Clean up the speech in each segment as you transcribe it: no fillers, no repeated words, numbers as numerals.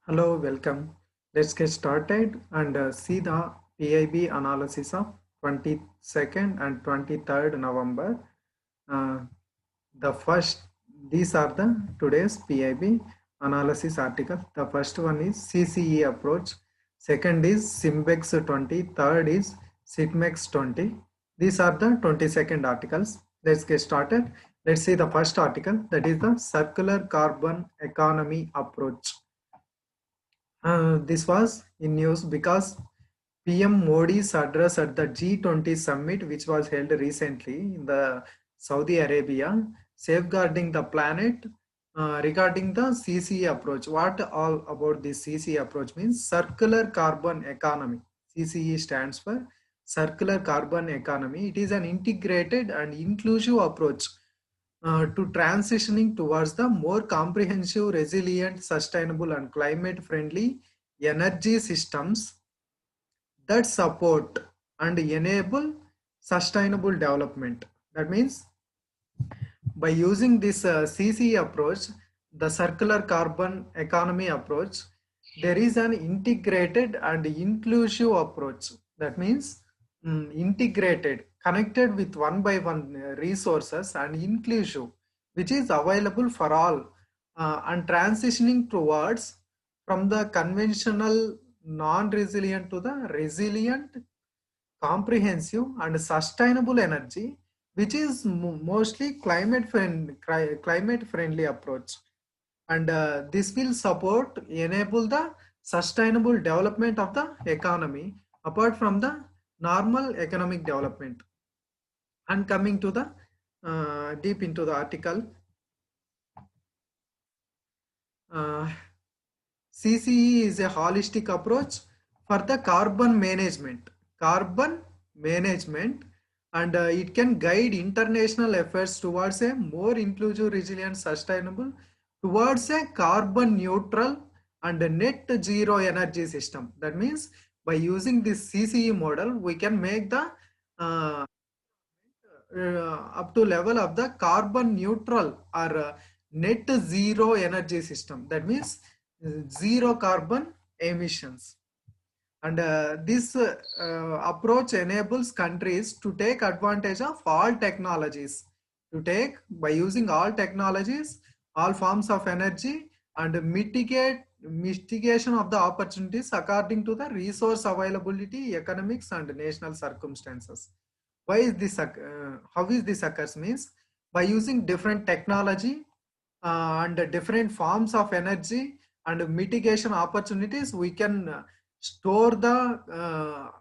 Hello, welcome. Let's get started and see the PIB analysis of 22nd and 23rd November. Uh, the first, these are the today's PIB analysis article. The first one is CCE approach. Second is Simbex 20. Third is Sitmex 20. These are the 22nd articles. Let's get started. Let's see the first article, that is the circular carbon economy approach. This was in news because PM Modi's address at the G20 summit, which was held recently in the Saudi Arabia, safeguarding the planet, regarding the CCE approach. What all about this CCE approach means? Circular carbon economy. CCE stands for circular carbon economy. It is an integrated and inclusive approach to transitioning towards the more comprehensive, resilient, sustainable, and climate friendly energy systems that support and enable sustainable development. That means by using this CCE approach, the circular carbon economy approach, there is an integrated and inclusive approach. That means integrated, connected with one by one resources, and inclusive, which is available for all, and transitioning towards from the conventional non-resilient to the resilient, comprehensive, and sustainable energy, which is mostly climate friendly approach. And this will support, enable the sustainable development of the economy apart from the normal economic development. And coming to the deep into the article, uh, CCE is a holistic approach for the carbon management. Carbon management, and it can guide international efforts towards a more inclusive, resilient, sustainable, towards a carbon neutral and a net zero energy system. That means by using this CCE model, we can make the uh, up to level of the carbon neutral or net zero energy system. That means zero carbon emissions. And this approach enables countries to take advantage of all technologies, to take by using all technologies, all forms of energy, and mitigation of the opportunities according to the resource availability, economics, and national circumstances. Why is this how is this occurs means by using different technology and different forms of energy and mitigation opportunities, we can store the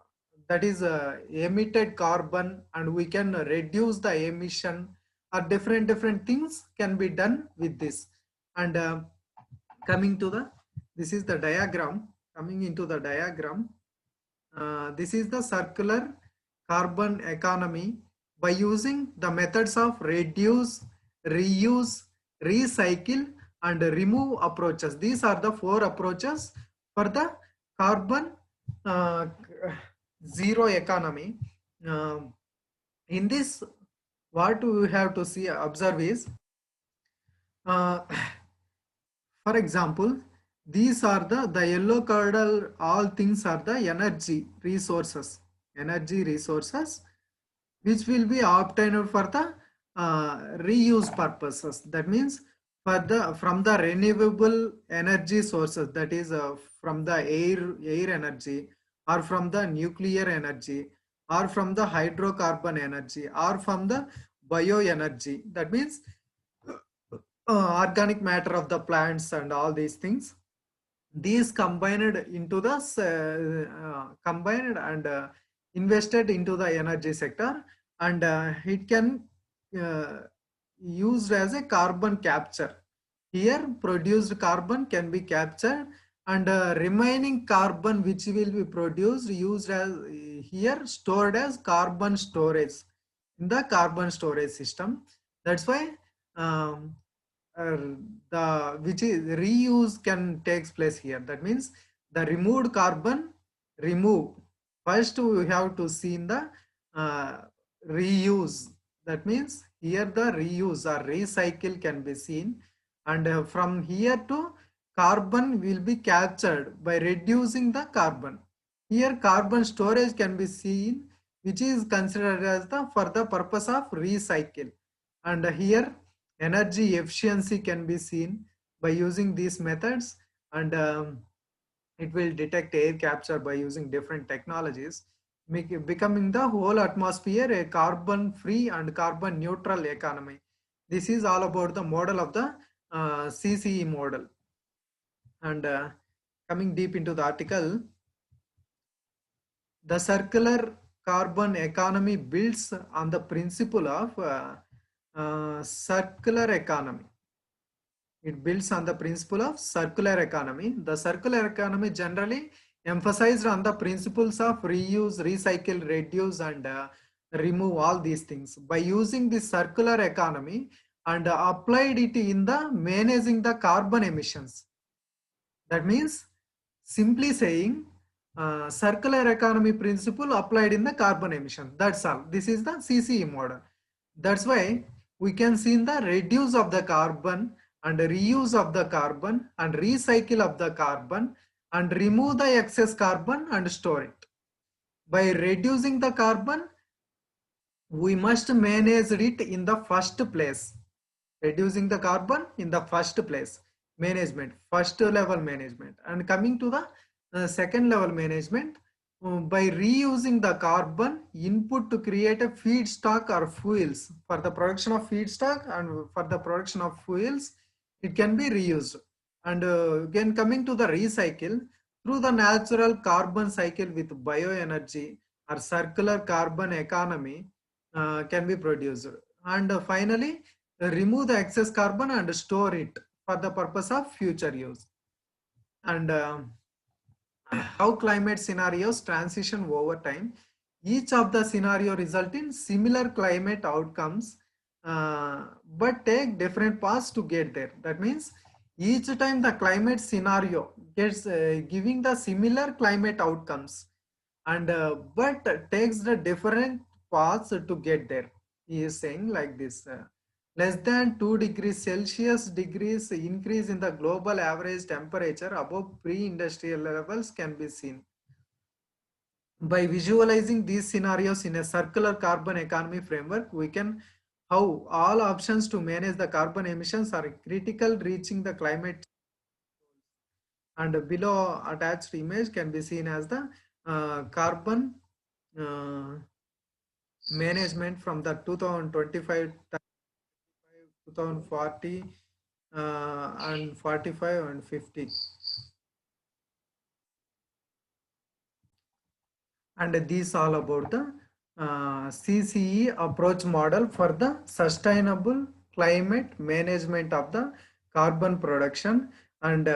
that is emitted carbon, and we can reduce the emission, or different things can be done with this. And coming to the, this is the diagram. Coming into the diagram, this is the circular carbon economy by using the methods of reduce, reuse, recycle, and remove approaches. These are the four approaches for the carbon uh, zero economy. In this, what we have to see, observe is, uh, for example, these are the yellow colored, all things are the energy resources, which will be obtained for the reuse purposes. That means for the from the renewable energy sources, that is from the air energy, or from the nuclear energy, or from the hydrocarbon energy, or from the bioenergy. That means organic matter of the plants and all these things. These combined into the combined and invested into the energy sector, and it can uh, used as a carbon capture. Here produced carbon can be captured, and remaining carbon which will be produced used as here stored as carbon storage in the carbon storage system. That's why um, uh, the which is reuse can takes place here. That means the removed carbon, remove, first we have to see in the uh, reuse. That means here the reuse or recycle can be seen, and from here to carbon will be captured by reducing the carbon. Here carbon storage can be seen, which is considered as the for the purpose of recycle. And here energy efficiency can be seen by using these methods, and it will detect air capture by using different technologies, becoming the whole atmosphere a carbon free and carbon neutral economy. This is all about the model of the CCE model. And coming deep into the article, the circular carbon economy builds on the principle of circular economy. It builds on the principle of circular economy. The circular economy generally emphasized on the principles of reuse, recycle, reduce, and remove all these things. By using the circular economy and applied it in the managing the carbon emissions. That means, simply saying, circular economy principle applied in the carbon emission. That's all. This is the CCE model. That's why we can see in the reduce of the carbon and reuse of the carbon and recycle of the carbon and remove the excess carbon and store it. By reducing the carbon, we must manage it in the first place. Reducing the carbon in the first place, management, first level management. And coming to the second level management, by reusing the carbon input to create a feedstock or fuels. For the production of feedstock and for the production of fuels, it can be reused. And again, coming to the recycle, through the natural carbon cycle with bioenergy or circular carbon economy can be produced. And finally, remove the excess carbon and store it for the purpose of future use. And how climate scenarios transition over time. Each of the scenario result in similar climate outcomes, but take different paths to get there. That means each time the climate scenario gets giving the similar climate outcomes, and but takes the different paths to get there. He is saying like this. Less than 2 degrees Celsius degrees increase in the global average temperature above pre-industrial levels can be seen. By visualizing these scenarios in a circular carbon economy framework, we can how all options to manage the carbon emissions are critical reaching the climate. And below attached image can be seen as the carbon uh, management from the 2025 2040 and 45 and 50. And these all about the CCE approach model for the sustainable climate management of the carbon production, and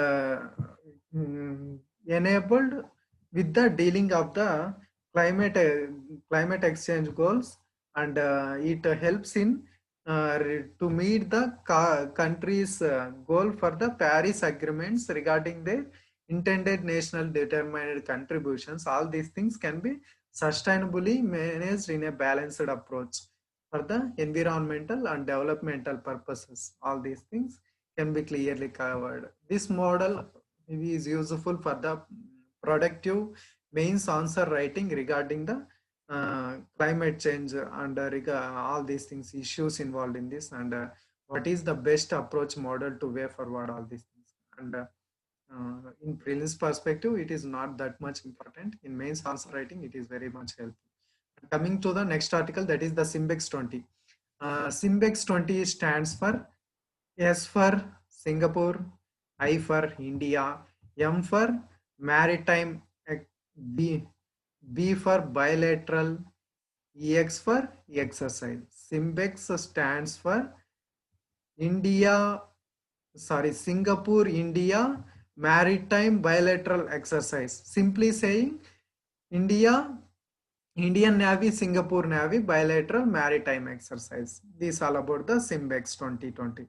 enabled with the dealing of the climate exchange goals, and it helps in to meet the country's goal for the Paris agreements regarding their intended national determined contributions. All these things can be sustainably managed in a balanced approach for the environmental and developmental purposes. All these things can be clearly covered. This model is useful for the productive mains answer writing regarding the climate change and all these things, issues involved in this, and what is the best approach model to way forward all these things. And in prelims perspective, it is not that much important. In mains answer writing, it is very much helpful. Coming to the next article, that is the SIMBEX 20. SIMBEX 20 stands for S for Singapore, I for India, M for maritime, B, B for bilateral, EX for exercise. SIMBEX stands for Singapore, India maritime bilateral exercise. Simply saying, Indian Navy, Singapore Navy bilateral maritime exercise. This all about the SIMBEX 2020.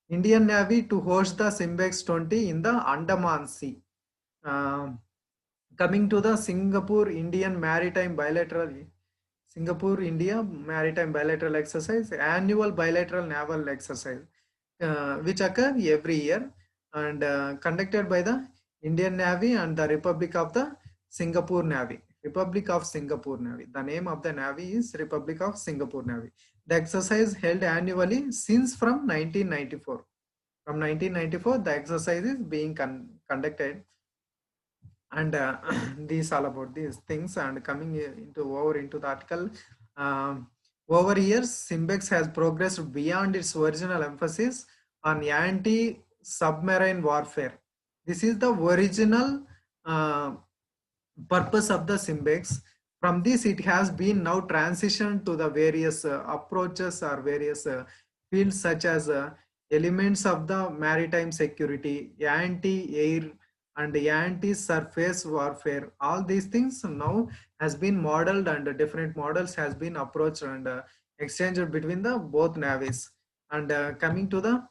Indian Navy to host the SIMBEX 20 in the Andaman Sea. Coming to the Singapore India Maritime Bilateral Exercise, annual bilateral naval exercise, which occur every year. and conducted by the Indian Navy and the Republic of the Singapore Navy. Republic of Singapore Navy. The name of the Navy is Republic of Singapore Navy. The exercise held annually since from 1994. From 1994, the exercise is being conducted, and these all about these things. And coming into the article, um, over years, Simbex has progressed beyond its original emphasis on anti-submarine warfare. This is the original uh, purpose of the Simbex. From this, it has been now transitioned to the various approaches or various fields, such as elements of the maritime security, anti-air and anti-surface warfare. All these things now has been modeled, and different models has been approached and exchanged between the both navies. And coming to the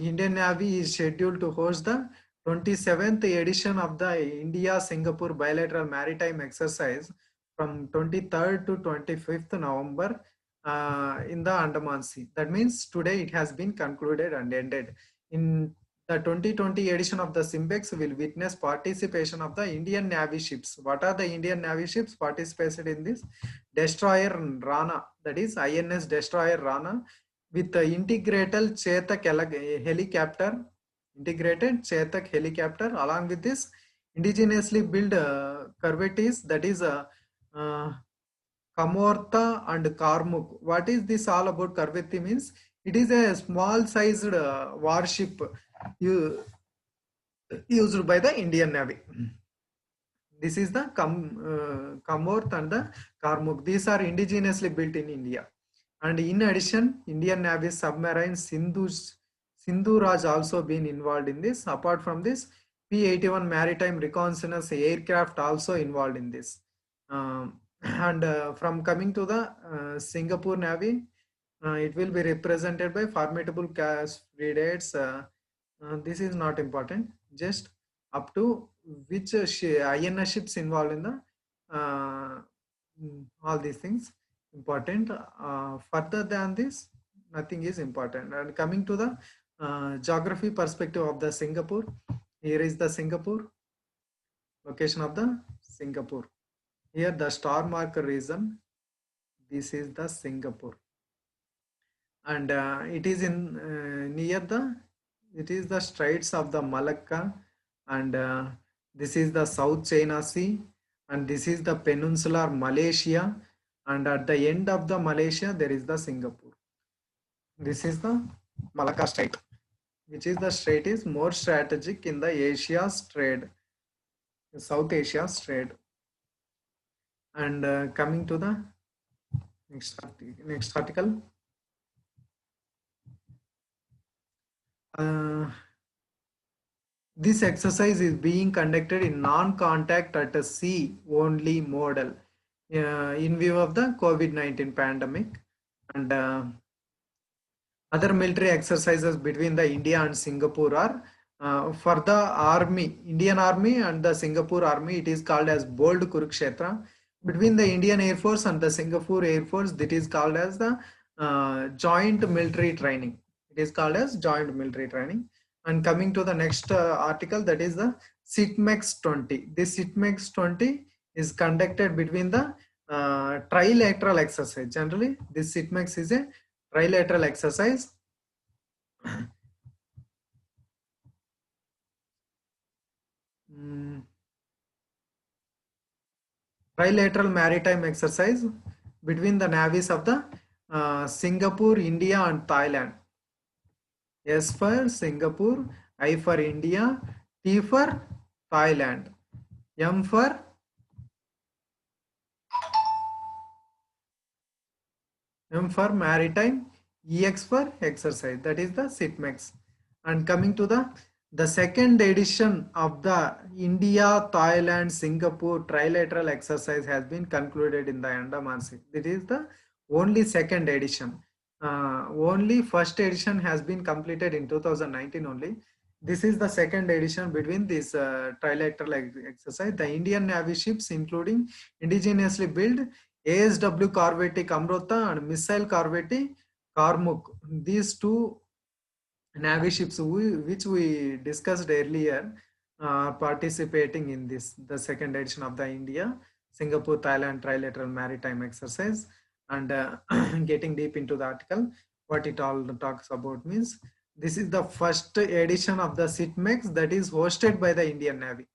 Indian Navy is scheduled to host the 27th edition of the India-Singapore bilateral maritime exercise from 23rd to 25th November in the Andaman Sea. That means today it has been concluded and ended. In the 2020 edition of the Simbex will witness participation of the Indian Navy ships. What are the Indian Navy ships participated in this? Destroyer Rana, that is INS Destroyer Rana, with the integrated Chetak helicopter, along with this indigenously built corvettes, that is uh, Kamorta and Karmuk. What is this all about? Corvette means it is a small sized warship used by the Indian Navy. This is the Kamorth and the Karmuk. These are indigenously built in India. And in addition, Indian Navy submarine Sindhu Raj also been involved in this. Apart from this, P-81 maritime reconnaissance aircraft also involved in this. And from coming to the Singapore Navy, it will be represented by formidable class frigates. This is not important. Just up to which INS ships involved in the all these things important. Further than this, nothing is important. And coming to the geography perspective of the Singapore, here is the Singapore, location of the Singapore. Here the star marker region, this is the Singapore, and it is in near the, it is the Straits of the Malacca, and this is the South China Sea, and this is the peninsular Malaysia, and at the end of the Malaysia there is the Singapore. This is the Malacca Strait, which is the strait is more strategic in the Asia's trade, South Asia's trade. And coming to the next article. This exercise is being conducted in non-contact at a sea only model in view of the COVID-19 pandemic, and other military exercises between the India and Singapore are for the army, Indian Army and the Singapore Army, it is called as Bold Kurukshetra. Between the Indian Air Force and the Singapore Air Force, that is called as the joint military training. It is called as joint military training. And coming to the next article, that is the SITMEX 20. This SITMEX 20 is conducted between the trilateral exercise. Generally, this SITMEX is a trilateral exercise. Trilateral maritime exercise between the navies of the Singapore, India and Thailand. S for Singapore, I for India, T for Thailand, M for maritime, EX for exercise. That is the SITMEX. And coming to the second edition of the India, Thailand, Singapore trilateral exercise has been concluded in the Andaman Sea. It is the only second edition. Only first edition has been completed in 2019 only. This is the second edition between this trilateral exercise. The Indian Navy ships, including indigenously built ASW corvette Amrota and missile corvette Karmuk. These two navy ships which we discussed earlier participating in this, the second edition of the India Singapore Thailand trilateral maritime exercise. And getting deep into the article, what it all talks about means this is the first edition of the SITMEX that is hosted by the Indian Navy.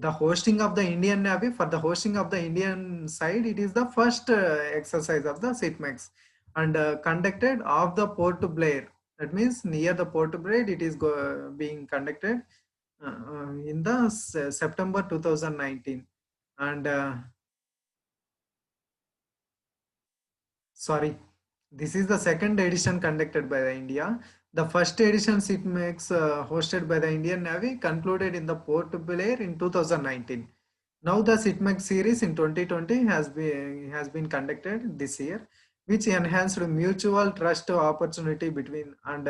The hosting of the Indian Navy, for the hosting of the Indian side, it is the first exercise of the SITMEX, and conducted off the Port Blair. That means near the Port Blair, it is being conducted in the September 2019. And sorry, this is the second edition conducted by the India. The first edition SITMEX hosted by the Indian Navy concluded in the Port Blair in 2019. Now the SITMEX series in 2020 has been conducted this year, which enhanced mutual trust opportunity between and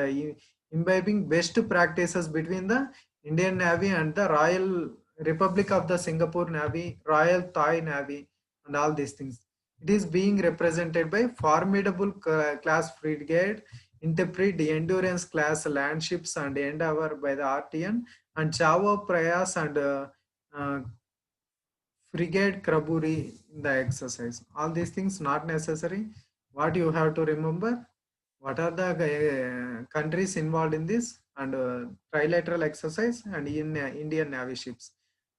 imbibing best practices between the Indian Navy and the Royal Republic of the Singapore Navy, Royal Thai Navy, and all these things. It is being represented by formidable class frigate, Interpret, Endurance class land ships and Endeavour by the RTN, and Chavo Prayas and uh, frigate Kraburi in the exercise. All these things not necessary. What you have to remember, what are the countries involved in this, and trilateral exercise, and in Indian Navy ships.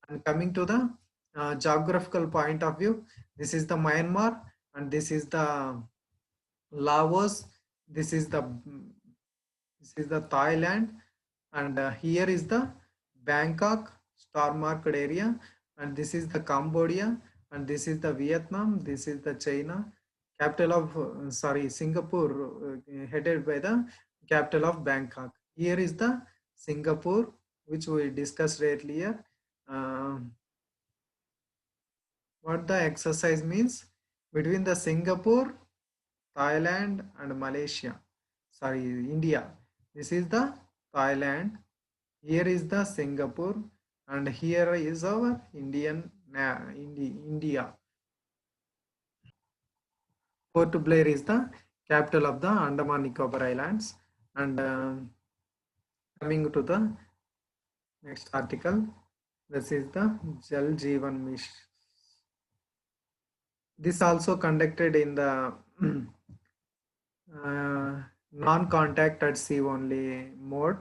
And coming to the geographical point of view, this is the Myanmar, and this is the Laos, this is the Thailand, and here is the Bangkok star marked area, and this is the Cambodia, and this is the Vietnam, this is the China, capital of Singapore, headed by the capital of Bangkok. Here is the Singapore, which we discussed earlier. What the exercise means between the Singapore, Thailand, and Malaysia. Sorry, India. This is the Thailand. Here is the Singapore, and here is our India. Port Blair is the capital of the Andaman Nicobar Islands. And coming to the next article, this is the Jal Jeevan Mission. This also conducted in the non-contact at sea only mode,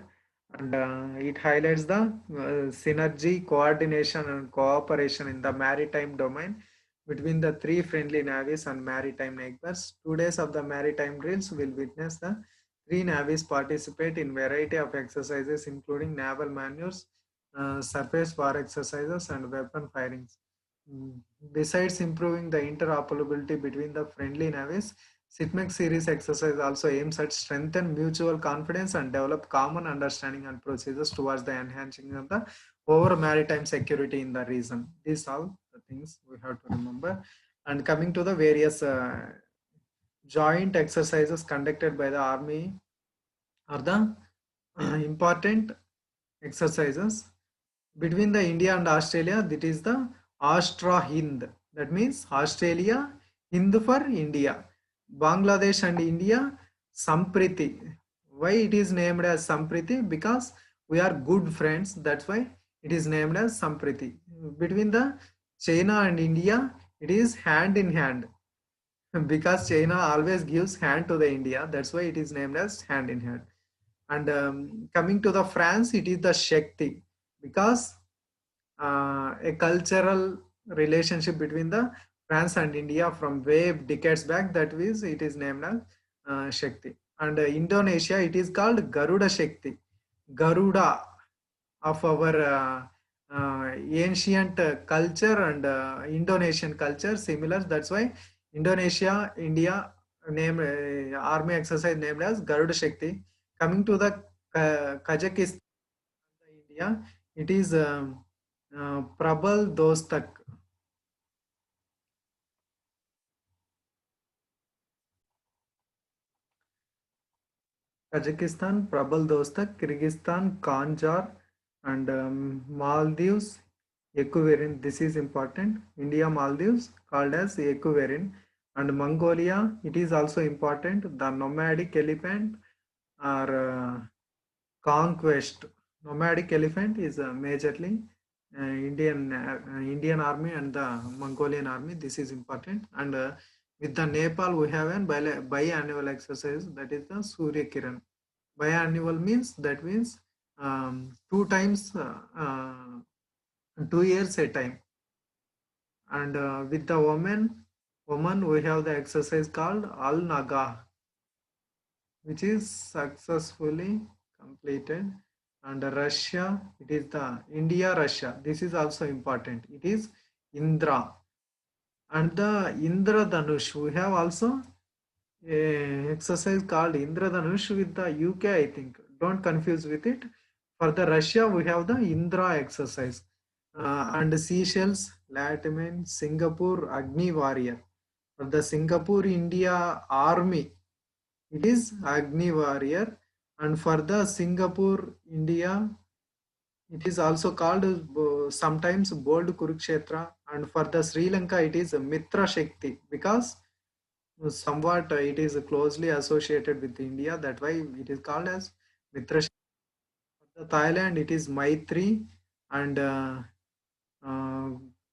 and it highlights the synergy, coordination, and cooperation in the maritime domain between the three friendly navies and maritime neighbors. 2 days of the maritime drills will witness the three navies participate in variety of exercises, including naval maneuvers, surface war exercises, and weapon firings. Besides improving the interoperability between the friendly navies, SITMEX series exercise also aims at strengthen mutual confidence and develop common understanding and procedures towards the enhancing of the overall maritime security in the region. These are the things we have to remember. And coming to the various joint exercises conducted by the Army are the important exercises between the India and Australia. That is the Astra Hind. That means Australia, Hind for India. Bangladesh and India, Sampriti. Why it is named as Sampriti? Because we are good friends. That's why it is named as Sampriti. Between the China and India, it is hand in hand. Because China always gives hand to the India. That's why it is named as hand in hand. And coming to the France, it is the Shakti. Because a cultural relationship between the France and India from way decades back. That is, it is named as Shakti. And Indonesia, it is called Garuda Shakti. Garuda of our ancient culture and Indonesian culture similar. That's why Indonesia, India name army exercise named as Garuda Shakti. Coming to the Kazakhstan, India, it is Prabal Dostak. Kazakhstan, Prabal Dostak, Kyrgyzstan, Kanjar, and Maldives, Ekuverin. This is important. India, Maldives, called as Ekuverin. And Mongolia, it is also important. The nomadic elephant, or conquest. Nomadic elephant is majorly Indian army and the Mongolian army. This is important. And with the Nepal, we have an biannual exercise, that is the Surya Kiran. Biannual means, that means two times, 2 years a time. And with the woman, we have the exercise called Al Naga, which is successfully completed. And Russia, it is the India Russia. This is also important. It is Indra. And the Indra Dhanush, we have also a exercise called Indra Dhanush with the UK, I think. Don't confuse with it. For the Russia, we have the Indra exercise. And Seychelles, Latimen, Singapore, Agni Warrior. For the Singapore India Army, it is Agni Warrior. And for the Singapore India, it is also called sometimes Bold Kurukshetra. And for the Sri Lanka, it is Mitra Shakti, because somewhat it is closely associated with India. That why it is called as Mitra Shakti. For the Thailand, it is Maitri and uh,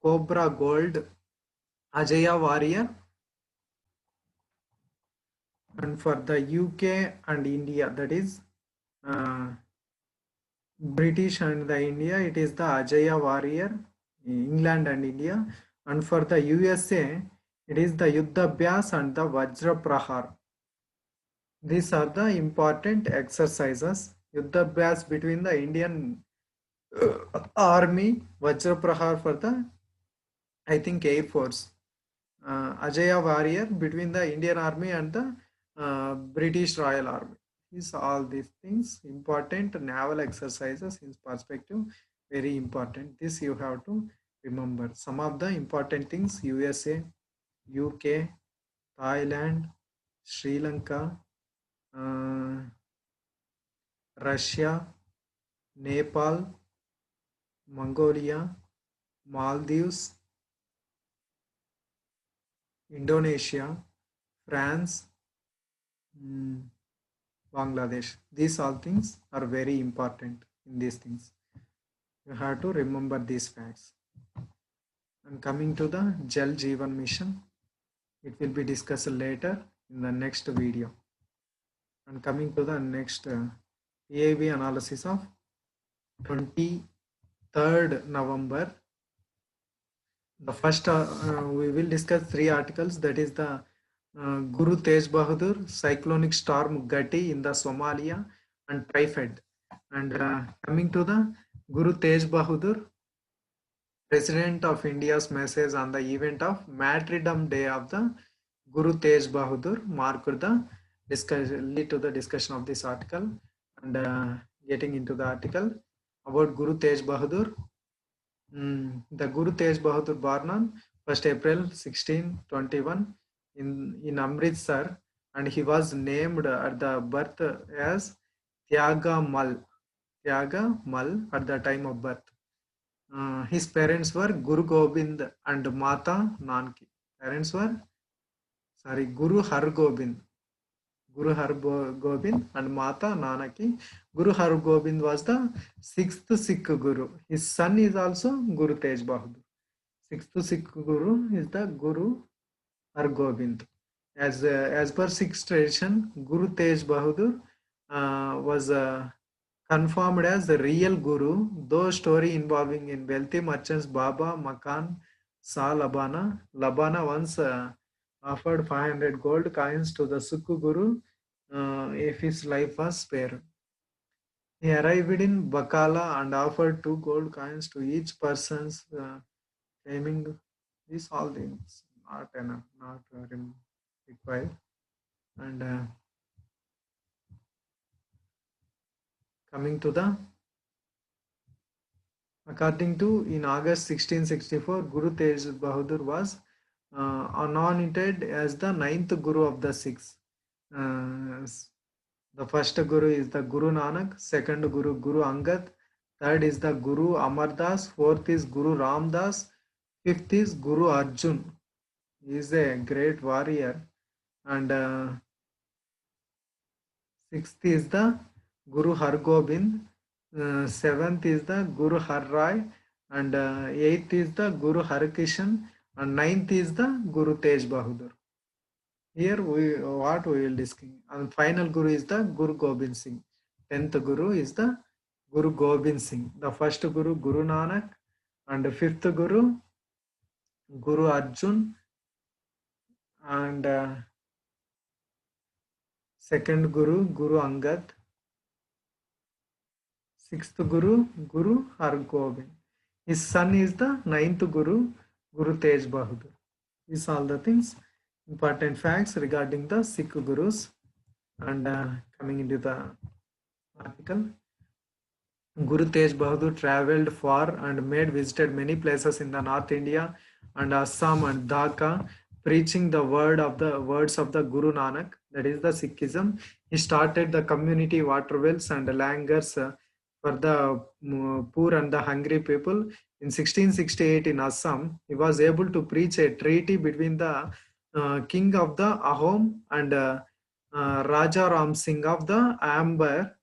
Cobra Gold, Ajaya Warrior. And for the UK and India, that is uh, British and the India, it is the Ajaya Warrior, England and India. And for the USA, it is the Yuddhabhyas and the Vajra Prahar. These are the important exercises. Yuddhabhyas between the Indian Army, Vajra Prahar for the, I think, Air Force. Ajaya Warrior between the Indian Army and the British Royal Army. All these things important naval exercises in perspective, very important. This you have to remember. Some of the important things: USA, UK, Thailand, Sri Lanka, uh, Russia, Nepal, Mongolia, Maldives, Indonesia, France, Bangladesh. These all things are very important in these things. You have to remember these facts. And coming to the Jal Jeevan Mission, it will be discussed later in the next video. And coming to the next PAB analysis of 23rd November. The first, we will discuss 3 articles, that is the Guru Tej Bahadur, cyclonic storm Gati in the Somalia, and typhoid. And coming to the Guru Tej Bahadur, President of India's message on the event of Martyrdom Day of the Guru Tej Bahadur marked the lead to the discussion of this article. And getting into the article about Guru Tej Bahadur. The Guru Tej Bahadur born on 1st April 1621 in Amritsar, and he was named at the birth as Tyaga Mal at the time of birth. His parents were Guru Gobind and Mata Nanki. Parents were, Guru Har Gobind. Guru Har Gobind and Mata Nanaki. Guru Har Gobind was the 6th Sikh Guru. His son is also Guru Tej Bahadur. 6th Sikh Guru is the Guru Har Gobind. As per Sikh tradition, Guru Tej Bahadur was confirmed as the real Guru, though story involving in wealthy merchants Baba Makan Sa Labana. Labana once offered 500 gold coins to the Sikh Guru if his life was spared. He arrived in Bakala and offered 2 gold coins to each person, claiming these all things not enough, not required. And coming to the, according to, in August 1664, Guru Tej Bahadur was anointed as the 9th Guru of the Sikhs. The first Guru is the Guru Nanak, second Guru Guru Angad, third is the Guru Amardas, fourth is Guru Ramdas, fifth is Guru Arjun. He is a great warrior. And Sixth is the Guru Har Gobind. Seventh is the Guru Har Rai, and eighth is the Guru Har Kishan, and ninth is the Guru Tej Bahadur. Here we will discuss. And final Guru is the Guru Gobind Singh. 10th Guru is the Guru Gobind Singh. The first Guru, Guru Nanak, and the fifth Guru, Guru Arjun, and second Guru, Guru Angad. Sixth Guru, Guru Har Gobind. His son is the ninth Guru, Guru Tej Bahadur. These are all the things, important facts regarding the Sikh Gurus. And coming into the article, Guru Tej Bahadur traveled far and visited many places in the North India and Assam and Dhaka, preaching the words of the Guru Nanak, that is the Sikhism. He started the community water wells and langars for the poor and the hungry people. In 1668 in Assam, he was able to preach a treaty between the king of the Ahom and Raja Ram Singh of the Amber,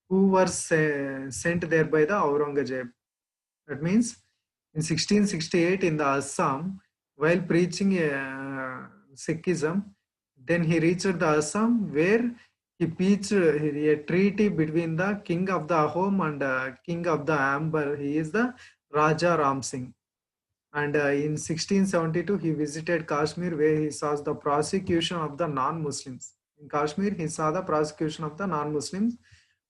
who were sent there by the Aurangzeb. That means in 1668 in the Assam, while preaching Sikhism, then he reached the Assam where he preached a treaty between the king of the Ahom and king of the Amber. He is the Raja Ram Singh. And in 1672, he visited Kashmir where he saw the prosecution of the non-Muslims. In Kashmir, he saw the prosecution of the non-Muslims.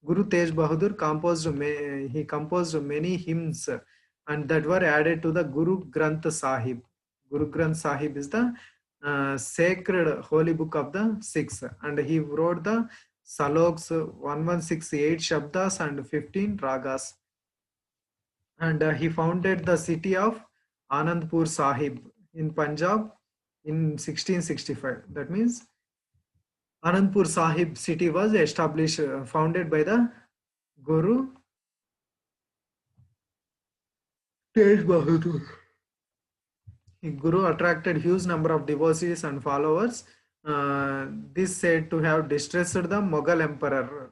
Guru Tej Bahadur composed many hymns and that were added to the Guru Granth Sahib. Guru Granth Sahib is the sacred holy book of the Sikhs, and he wrote the Saloks 1168 Shabdas and 15 Ragas. And he founded the city of Anandpur Sahib in Punjab in 1665. That means Anandpur Sahib city was established, founded by the Guru Tej Bahadur. Guru attracted huge number of devotees and followers. This said to have distressed the Mughal emperor.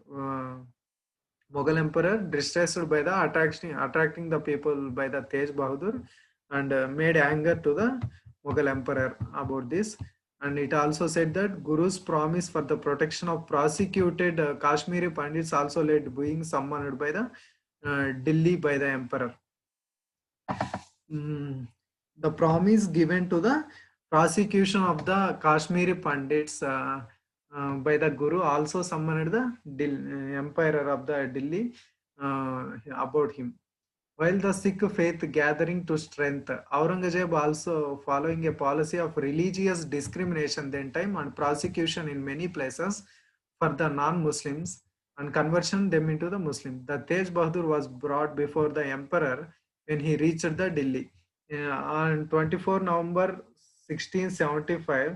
Mughal emperor distressed by the attracting the people by the Tej Bahadur and made anger to the Mughal emperor about this. And it also said that Guru's promise for the protection of prosecuted Kashmiri Pandits also led being summoned by the Delhi by the emperor. The promise given to the prosecution of the Kashmiri Pandits by the Guru also summoned the emperor of the Delhi about him. While the Sikh faith gathering to strength, Aurangzeb also following a policy of religious discrimination then time and prosecution in many places for the non-Muslims and conversion them into the Muslim. The Tej Bahadur was brought before the emperor when he reached the Delhi. On 24 November 1675,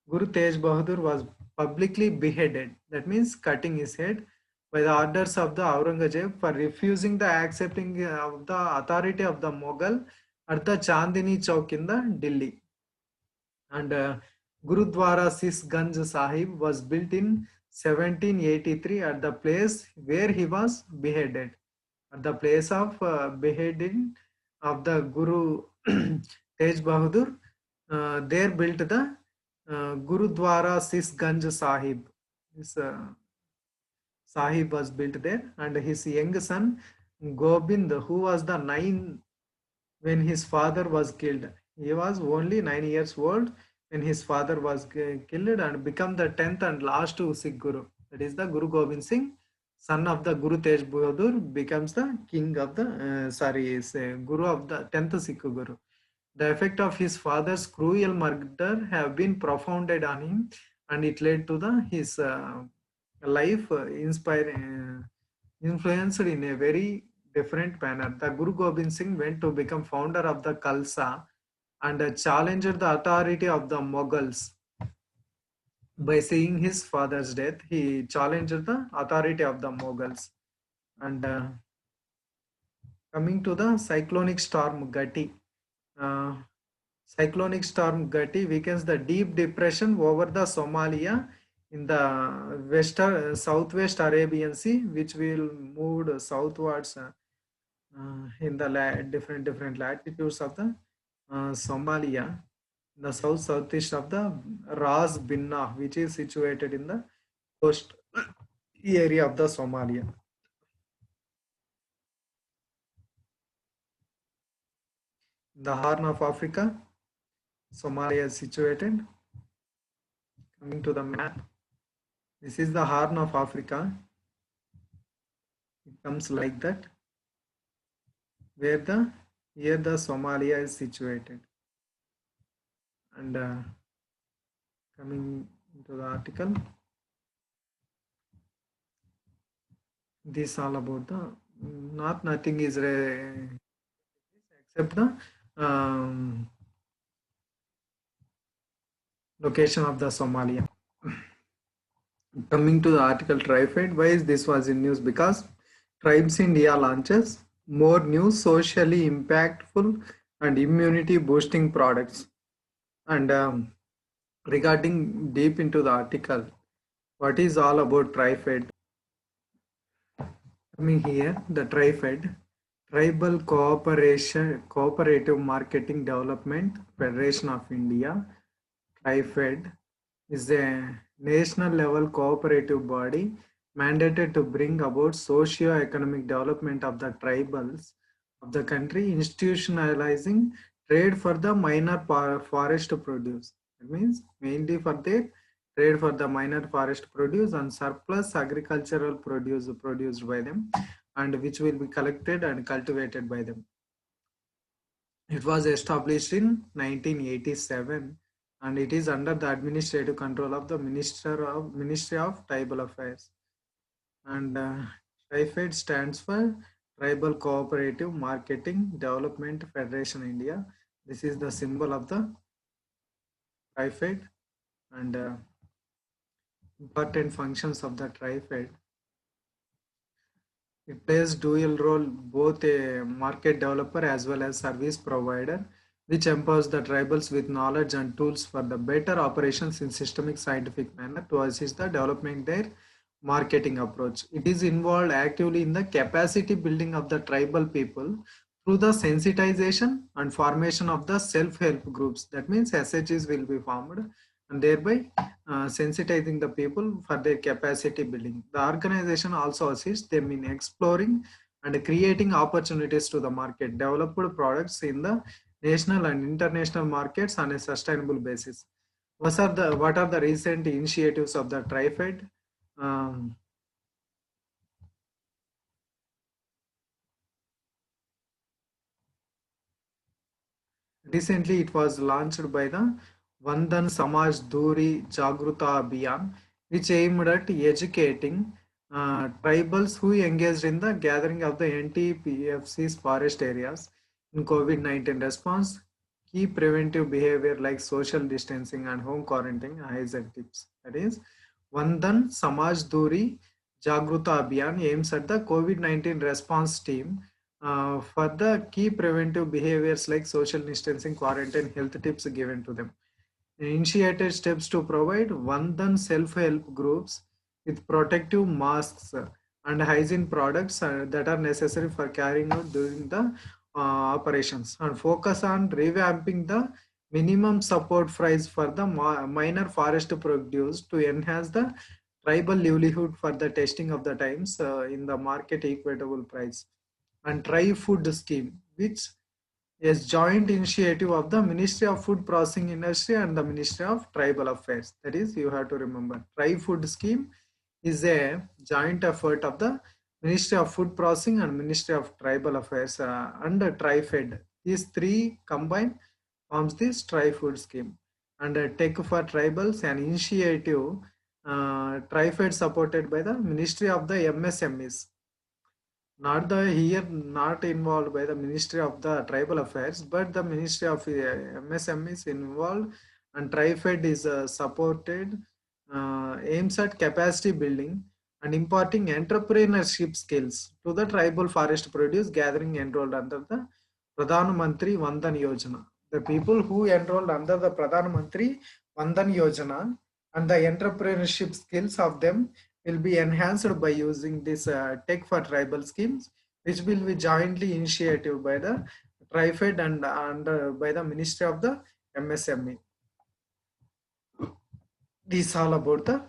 Guru Tej Bahadur was publicly beheaded. That means cutting his head by the orders of the Aurangzeb for refusing the accepting of the authority of the Mughal at the Chandini Chowk in the Delhi. And Gurudwara Sisganj Sahib was built in 1783 at the place where he was beheaded. At the place of beheading of the Guru Tej Bahadur, there built the Gurudwara Sisganj Sahib. This Sahib was built there, and his young son Gobind, who was the 9 when his father was killed. He was only 9 years old when his father was killed and become the 10th and last Sikh Guru. That is the Guru Gobind Singh, son of the Guru Tej Bahadur, becomes the king of the Guru of the 10th Sikh Guru. The effect of his father's cruel murder have been profounded on him, and it led to his life influenced in a very different manner. The Guru Gobind Singh went to become founder of the Khalsa and challenged the authority of the Mughals. By seeing his father's death, he challenged the authority of the Mughals. And coming to the cyclonic storm Gati. Cyclonic storm Gati weakens the deep depression over the Somalia in the western southwest Arabian Sea, which will move southwards in the different latitudes of the Somalia, the southeast of the Ras Binnah, which is situated in the coast area of the Somalia. The Horn of Africa, Somalia is situated. Coming to the map, this is the Horn of Africa. It comes like that, where the here the Somalia is situated. And coming into the article, this all about the nothing is except the location of the Somalia. Coming to the article TriFed, why is this was in news? Because Tribes India launches more new socially impactful and immunity boosting products. And regarding deep into the article, what is all about TriFed? Coming here, the TriFed, Tribal Cooperative Marketing Development Federation of India, TriFed, is a national level cooperative body mandated to bring about socio-economic development of the tribals of the country, institutionalizing trade for the minor forest produce. That means mainly for their trade for the minor forest produce and surplus agricultural produce produced by them, and which will be collected and cultivated by them. It was established in 1987 and it is under the administrative control of the Ministry of Tribal Affairs. And TriFed stands for Tribal Cooperative Marketing Development Federation India. This is the symbol of the TriFed. And important functions of the TriFed. It plays dual role, both a market developer as well as service provider, which empowers the tribals with knowledge and tools for the better operations in systemic scientific manner to assist the development their marketing approach. It is involved actively in the capacity building of the tribal people through the sensitization and formation of the self-help groups. That means SHGs will be formed and thereby sensitizing the people for their capacity building. The organization also assists them in exploring and creating opportunities to the market, developed products in the national and international markets on a sustainable basis. What are the recent initiatives of the TriFed? Um, Recently, it was launched by the Vandan Samaj Duri Jagruta Abhiyan, which aimed at educating tribals who engaged in the gathering of the NTPFC's forest areas in COVID-19 response, key preventive behavior like social distancing and home quarantine and tips. That is, Vandan Samaj Duri Jagruta Abhiyan aims at the COVID-19 response team for the key preventive behaviors like social distancing, quarantine, health tips given to them. Initiated steps to provide Vandan self-help groups with protective masks and hygiene products that are necessary for carrying out during the operations, and focus on revamping the minimum support price for the minor forest produce to enhance the tribal livelihood for the testing of the times in the market equitable price, and Try Food Scheme, which is joint initiative of the Ministry of Food Processing Industry and the Ministry of Tribal Affairs. That is, you have to remember, Try Food Scheme is a joint effort of the Ministry of Food Processing and Ministry of Tribal Affairs and TriFed. These three combined forms this Try Food Scheme. And Tech for Tribals, an initiative TriFed supported by the Ministry of the MSMEs, not involved by the Ministry of the Tribal Affairs, but the Ministry of MSM is involved, and TriFed is supported, aims at capacity building and imparting entrepreneurship skills to the tribal forest produce gathering enrolled under the Pradhan Mantri Vandan Yojana. The people who enrolled under the Pradhan Mantri Vandan Yojana and the entrepreneurship skills of them will be enhanced by using this tech for tribal schemes, which will be jointly initiated by the TriFed and by the Ministry of the MSME. This all about the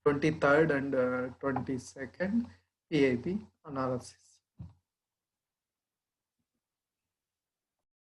23rd and 22nd PAP analysis.